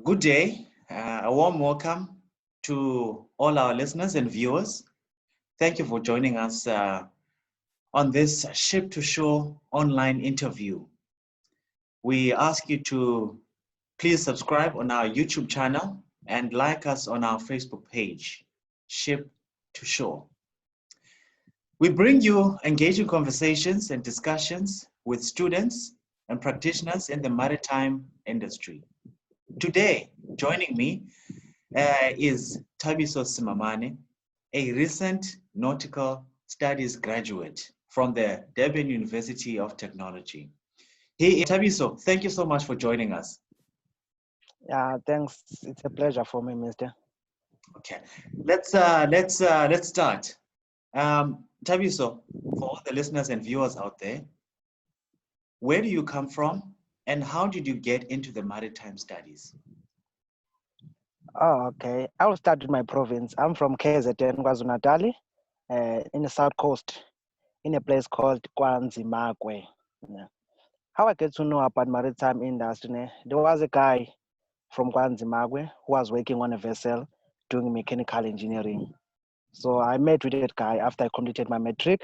Good day, a warm welcome to all our listeners and viewers. Thank you for joining us on this Ship to Shore online interview. We ask you to please subscribe on our YouTube channel and like us on our Facebook page, Ship to Shore. We bring you engaging conversations and discussions with students and practitioners in the maritime industry. Today, joining me is Thabiso Simamane, a recent Nautical Studies graduate from the Durban University of Technology. Thabiso, thank you so much for joining us. Yeah, thanks. It's a pleasure for me, Mister. Okay, let's start. Thabiso, for all the listeners and viewers out there, where do you come from, and how did you get into the maritime studies? Oh, okay. I will start with my province. I'm from KZN, KwaZulu-Natal, in the south coast, in a place called Kwanzimakwe. Yeah. How I get to know about maritime industry? There was a guy from Kwanzimakwe who was working on a vessel doing mechanical engineering. So I met with that guy after I completed my matric,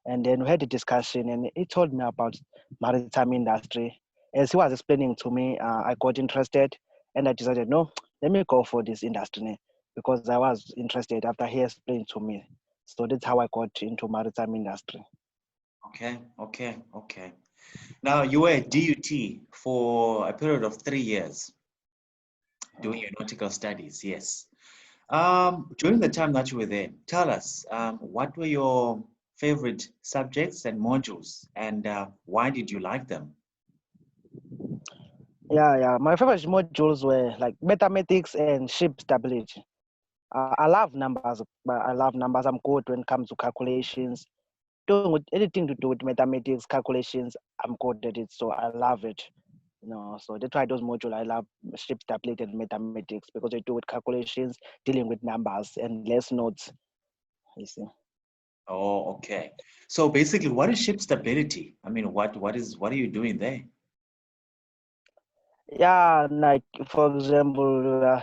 and then we had a discussion, and he told me about maritime industry. As he was explaining to me, I got interested, and I decided, no, let me go for this industry because I was interested after he explained to me. So that's how I got into maritime industry. Okay. Now, you were at DUT for a period of 3 years doing your nautical studies, yes. During the time that you were there, tell us, what were your favorite subjects and modules, and why did you like them? Yeah. My favorite modules were like mathematics and ship stability. I love numbers, but I love numbers. I'm good when it comes to calculations. Doing with anything to do with mathematics, calculations, I'm good at it. So I love it. So that's why those modules I love ship stability and mathematics because they do with calculations, dealing with numbers and less notes. You see. Oh, okay. So basically, what is ship stability? I mean, what are you doing there? Yeah, like for example,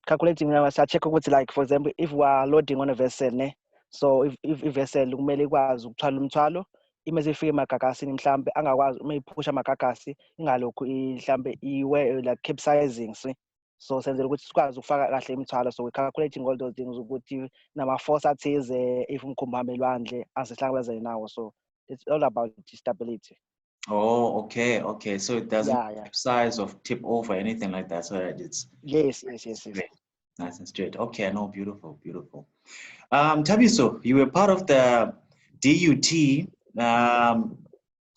calculating I check with like for example, if we are loading on a vessel, ne? So if vessel kumele ikwazi ukuthwala umthwalo, imase ifike emagagasi mhlambe angakwazi uma iphusha amagagasi ingalokhu mhlambe iwe like capsizing, see. So senzela ukuthi sikwazi ukufaka kahle imithwalo, so we calculating all those things ukuthi nama-force athize if umkhumbi hamba elwandle azihlangabezane nawo, so it's all about stability. Oh, okay. So it doesn't Yeah. capsize or tip over, anything like that. So that it's Yes. straight, nice and straight. Okay, no, beautiful. Tabiso, you were part of the DUT.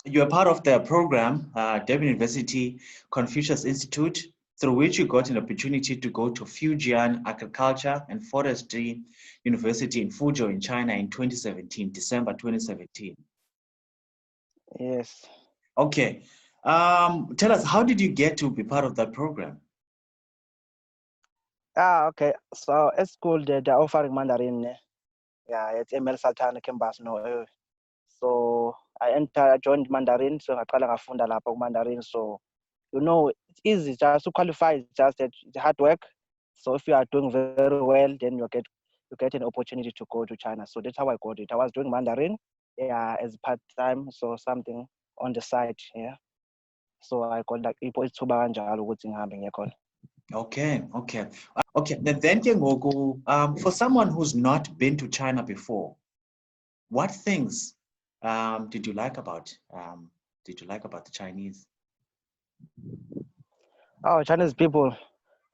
You were part of the program, Durban University Confucius Institute, through which you got an opportunity to go to Fujian Agriculture and Forestry University in Fuzhou in China in 2017, December 2017. Yes. Okay. Tell us, how did you get to be part of that program? Okay. So at school they're offering Mandarin. Yeah, it's ML Sultan campus. No. So I joined Mandarin. So I ngafunda lapha Mandarin. So it's easy just to qualify. It's just that it's hard work. So if you are doing very well, then you get an opportunity to go to China. So that's how I got it. I was doing Mandarin, yeah, as part time. So something on the side, yeah. So I got like ithuba kanjalo ukuthi ngihambe ngiye. Okay. Then ke ngoku, for someone who's not been to China before, what things did you like about the Chinese? Oh, Chinese people.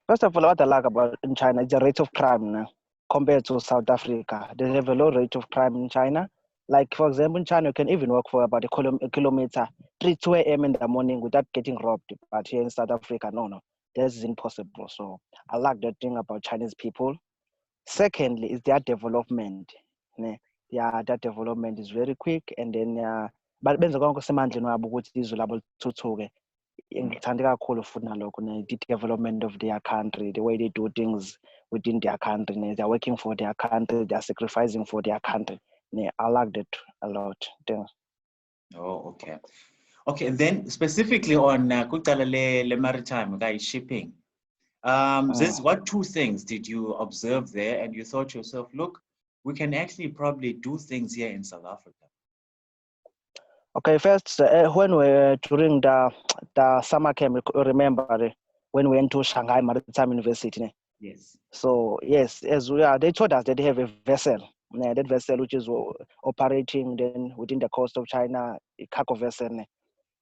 First of all, what I like about in China is the rate of crime now, compared to South Africa. They have a low rate of crime in China. Like, for example, in China, you can even walk for about a kilometer, 2 a.m. in the morning without getting robbed. But here in South Africa, no. This is impossible. So I like that thing about Chinese people. Secondly, is their development. Yeah, that development is very quick. And then, but benza konke semandleni wabo ukuthi izwe labo lithuthuke. Ngithanda kakhulu futhi nalokho the development of their country, the way they do things within their country. They're working for their country, they're sacrificing for their country. I like that a lot. Thanks. Oh, okay. And then specifically on kuqala le maritime guy shipping. What two things did you observe there and you thought to yourself, look, we can actually probably do things here in South Africa? Okay, first, when we during the summer camp, remember when we went to Shanghai Maritime University. Yes. So yes, as we are, they told us that they have a vessel, that vessel which is operating then within the coast of China, a cargo vessel.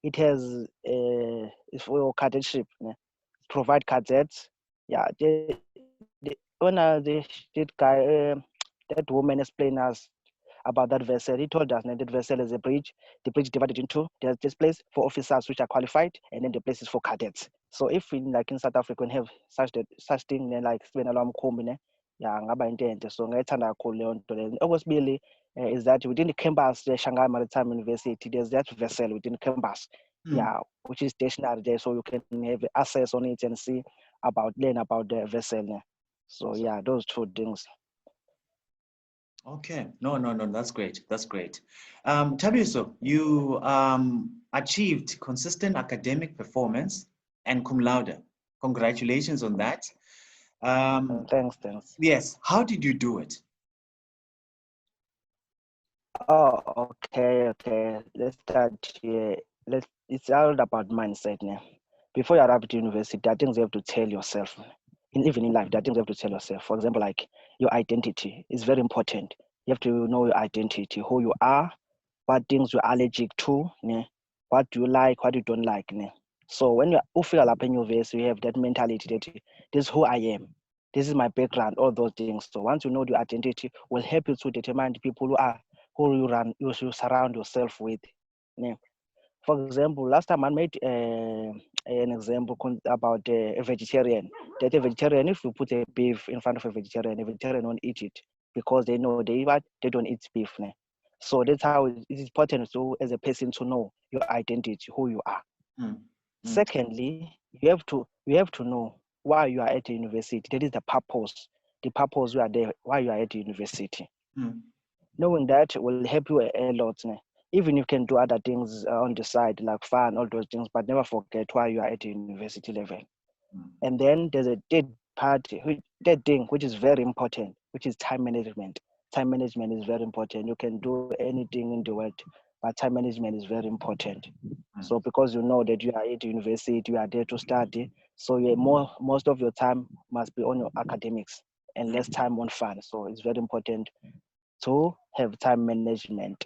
It has it's for cadetship, provide cadets. Yeah, when that woman explained us about that vessel. He told us that that vessel is a bridge. The bridge divided into there's this place for officers which are qualified, and then the place is for cadets. So if in South Africa we have such thing then like when alarm coming, yeah, ngaba into so ngayithanda kakhulu leyo nto leyo. Okwesibili is that within the campus, the Shanghai Maritime University, there's that vessel within the campus, yeah, which is stationary there, so you can have access on it and learn about the vessel. So yeah, those two things. Okay, no, that's great. That's great. Thabiso, you achieved consistent academic performance and cum laude. Congratulations on that. Thanks. Yes, how did you do it? Oh, okay. Let's start here. It's all about mindset now. Before you arrive at university, there are things you have to tell yourself. Even in life, there are things you have to tell yourself. For example, like your identity is very important. You have to know your identity, who you are, what things you're allergic to, what do you like, what you don't like. So when you feel up in university, you have that mentality that this is who I am. This is my background, all those things. So once you know your identity, will help you to determine the people who you surround yourself with. For example, last time I made an example about a vegetarian. That a vegetarian, if you put a beef in front of a vegetarian won't eat it because they know they don't eat beef. So that's how it is important to, as a person, to know your identity, who you are. Secondly, you have to know why you are at the university. That is the purpose you are there, why you are at the university. Knowing that will help you a lot. Even you can do other things on the side, like fun, all those things, but never forget why you are at the university level. And then there's a third thing, which is very important, which is time management. Time management is very important. You can do anything in the world, but time management is very important. So because you know that you are at the university, you are there to study, so most of your time must be on your academics and less time on fun. So it's very important to have time management.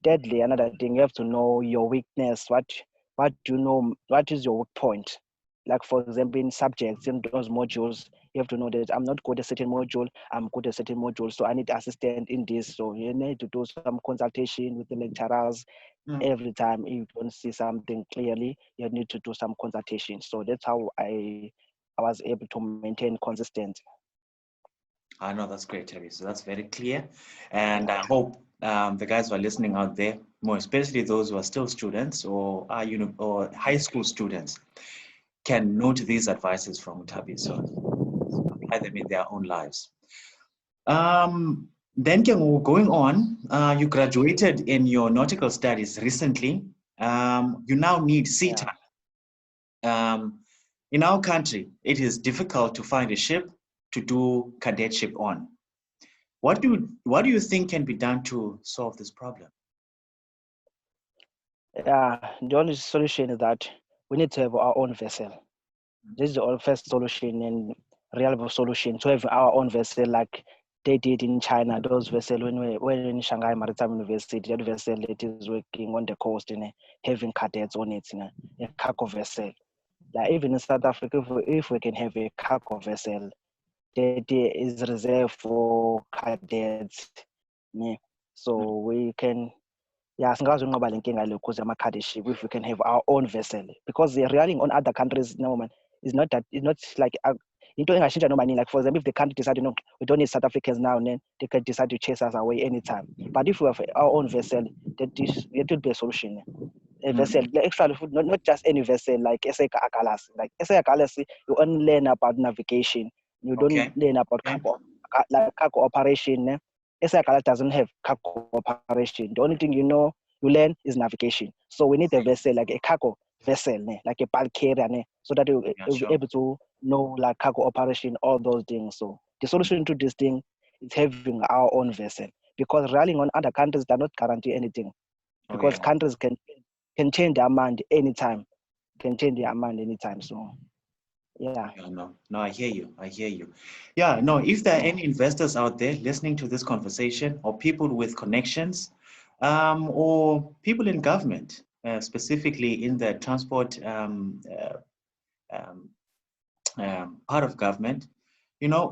Thirdly, another thing, you have to know your weakness. What do you know? What is your weak point? Like for example, in subjects, in those modules, you have to know that I'm not good at a certain module. I'm good at a certain module, so I need assistant in this. So you need to do some consultation with the lecturers. Every time you don't see something clearly, you need to do some consultation. So that's how I was able to maintain consistency. I know that's great, Terry. So that's very clear. And I hope the guys who are listening out there, more especially those who are still students or are or high school students, can note these advices from Thabiso, apply them in their own lives. Then going on, you graduated in your nautical studies recently. You now need sea time. In our country, it is difficult to find a ship to do cadetship on. What do you think can be done to solve this problem? The only solution is that we need to have our own vessel. This is the first solution and reliable solution to have our own vessel, like they did in China. Those vessels when in Shanghai Maritime University, that vessel that is working on the coast and having cadets on it, a cargo vessel. Like even in South Africa, if we can have a cargo vessel that is reserved for cadets, so we can. Yeah, singazunqoba le nkinga le because ama-cadetship if we can have our own vessel, because they're relying on other countries no man it's not like into engashintsha noma nini. Like for example, if the country decide we don't need South Africans now, and then they can decide to chase us away anytime. But if we have our own vessel, that will be a solution. A vessel, actually not just any vessel, like SA Agalas. Like SA Agalas, you only learn about navigation, you don't learn about cargo operation. SA Agalas doesn't have cargo operation. The only thing you learn is navigation. So we need a vessel, like a cargo vessel, like a bulk carrier, so that you'll be sure. able to know like cargo operation, all those things. So the solution to this thing is having our own vessel, because relying on other countries does not guarantee anything, Oh, because yeah. countries can change their mind anytime, So yeah. Yeah, no, I hear you. I hear you. Yeah, no, if there are Yeah. any investors out there listening to this conversation, or people with connections, or people in government, specifically in the transport um, part of government,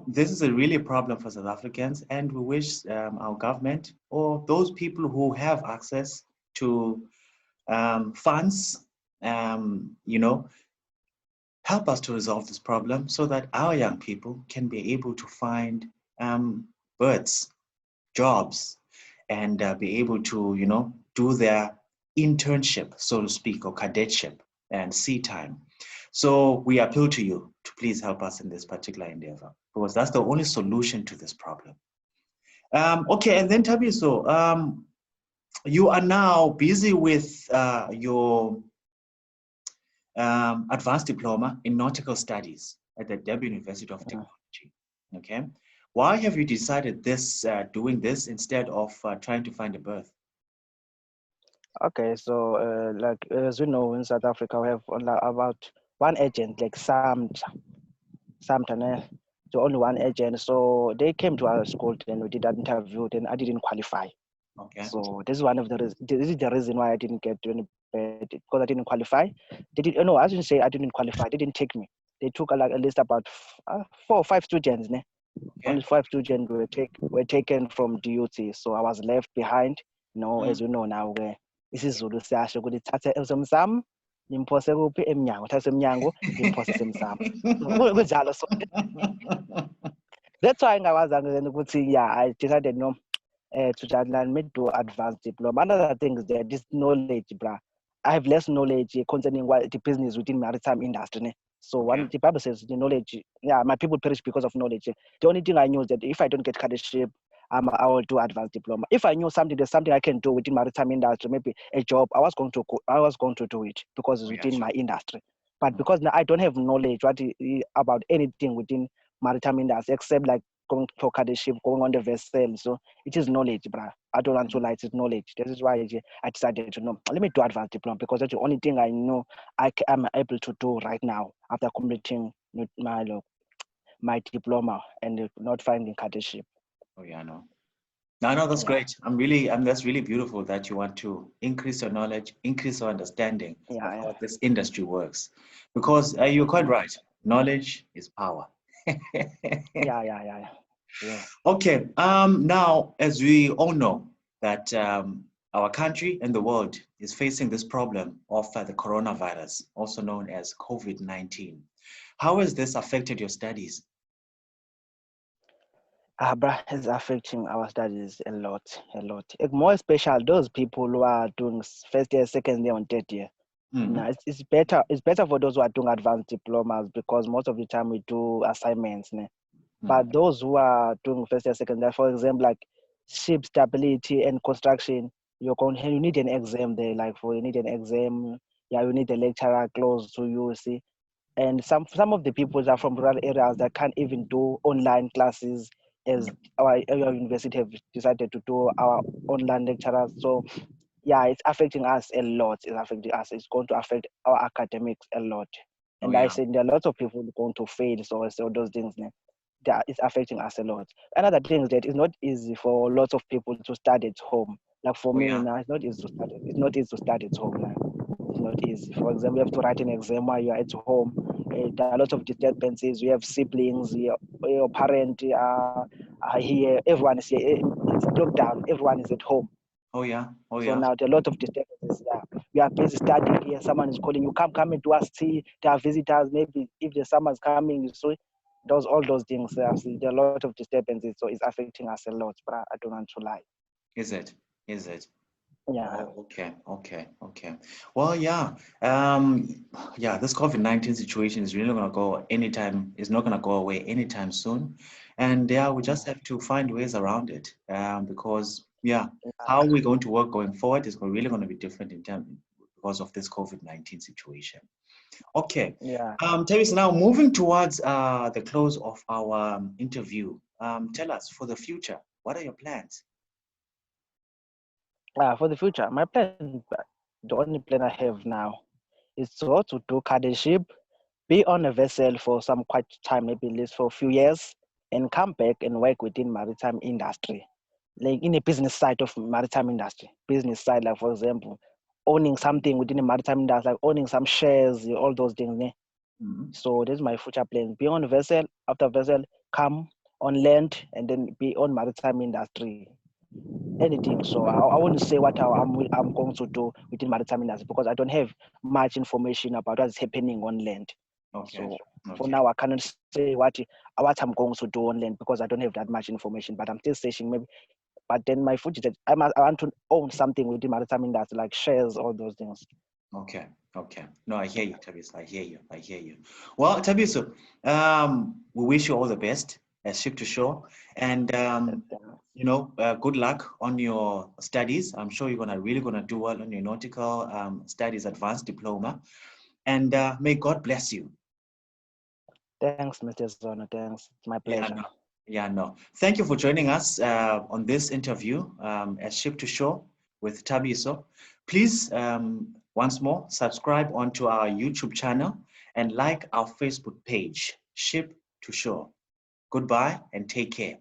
this is a really problem for South Africans, and we wish our government or those people who have access to funds, help us to resolve this problem so that our young people can be able to find birds, jobs, and be able to, do their internship, so to speak, or cadetship and sea time. So we appeal to you to please help us in this particular endeavor, because that's the only solution to this problem. Okay, and then Thabiso, you are now busy with your advanced diploma in Nautical Studies at the Durban University of Technology. Okay, why have you decided this, doing this instead of trying to find a berth? Okay, so like as we know, in South Africa we have only about one agent, like sometimes so only one agent. So they came to our school, then we did an interview, then I didn't qualify. Okay. So this is one of the reasons. This is the reason why I didn't get to any bed, because I didn't qualify. They did no, I shouldn't say I didn't qualify. They didn't take me. They took like at least about 4 or 5 students. Ne? Okay. Only 5 students were taken from DUT. So I was left behind. As you know now, where this is Zulu siyasho ukuthi thathe emsamo nimphose kuphi emnyango, thathe emnyango nimphose emsamo. Kunjalo. So that's why ngawazanga then ukuthi yeah, I decided no to learn me do advanced diploma. Another thing is that this knowledge, bruh. I have less knowledge concerning what the business within maritime industry. Ne? So Okay. the Bible says the knowledge, yeah, my people perish because of knowledge. The only thing I knew is that if I don't get cadetship, I will do advanced diploma. If I knew something, there's something I can do within maritime industry, maybe a job, I was going to do it because it's within my industry. But because now I don't have knowledge about anything within maritime industry except like going for cadetship, going on the vessel. So it is knowledge, bruh. I don't want to lie, it's knowledge. This is why I decided to know. Let me do advanced diploma, because that's the only thing I know I am able to do right now after completing my diploma and not finding cadetship. Oh yeah, no. No, that's great. That's really beautiful that you want to increase your knowledge, increase your understanding of how this industry works, because you're quite right. Knowledge is power. Yeah. Okay. Now, as we all know that our country and the world is facing this problem of the coronavirus, also known as COVID-19. How has this affected your studies? Bruh, it's affecting our studies a lot. More special those people who are doing first year, second year, and third year. No, it's better. It's better for those who are doing advanced diplomas, because most of the time we do assignments. Ne? But those who are doing first year, second year, for example, like ship stability and construction, you need an exam there. You need an exam. Yeah, you need a lecturer close to you. See, and some of the people are from rural areas that can't even do online classes, as our university have decided to do our online lecturers. So yeah, it's affecting us a lot. It's going to affect our academics a lot. And I said there are lots of people going to fail. So those things, that is affecting us a lot. Another thing is that it's not easy for lots of people to study at home. Like for me now, it's not easy to study. It's not easy to study at home now. It's not easy. For example, you have to write an exam while you're at home. There are lots of disturbances. You have siblings. Your parent are here. Everyone is here. It's lockdown. Everyone is at home. So now there are a lot of disturbances. Yeah, we are busy studying here. Someone is calling you, come and do us tea. There are visitors. Maybe if the summer is coming, so all those things. There are a lot of disturbances. So it's affecting us a lot. But I don't want to lie. Is it? Yeah. Oh, okay. Well, yeah. This COVID-19 situation is really gonna go anytime. It's not gonna go away anytime soon, and we just have to find ways around it. Because how we're going to work going forward is really going to be different in terms, because of this COVID-19 situation. Okay. Yeah. Thabiso, now moving towards the close of our interview, tell us for the future, what are your plans? For the future, my plan, the only plan I have now is to go to do cadetship, be on a vessel for some quite time, maybe at least for a few years, and come back and work within maritime industry, like in a business side of maritime industry. Business side, like for example, owning something within the maritime industry, like owning some shares, all those things. Ne? Mhm. So this is my future plan. Be on a vessel, after vessel, come on land, and then be on maritime industry. Anything. So I wouldn't say what I'm going to do within maritime industry because I don't have much information about what's happening on land. Okay. So for Okay. now, I cannot say what I'm going to do on land because I don't have that much information. But I'm still searching maybe. But then my future, I want to own something within maritime industry like shares, all those things. Okay. Okay. No, I hear you, Thabiso. I hear you. I hear you. Well, Thabiso, we wish you all the best as ship to shore, and good luck on your studies. I'm sure you're really gonna do well on your nautical studies advanced diploma, and may God bless you. Thanks, Mr. Zono. Thanks. It's my Yeah, pleasure. no. Yeah, no. Thank you for joining us on this interview as Ship to Shore with Thabiso. Please, once more, subscribe onto our YouTube channel and like our Facebook page, Ship to Shore. Goodbye and take care.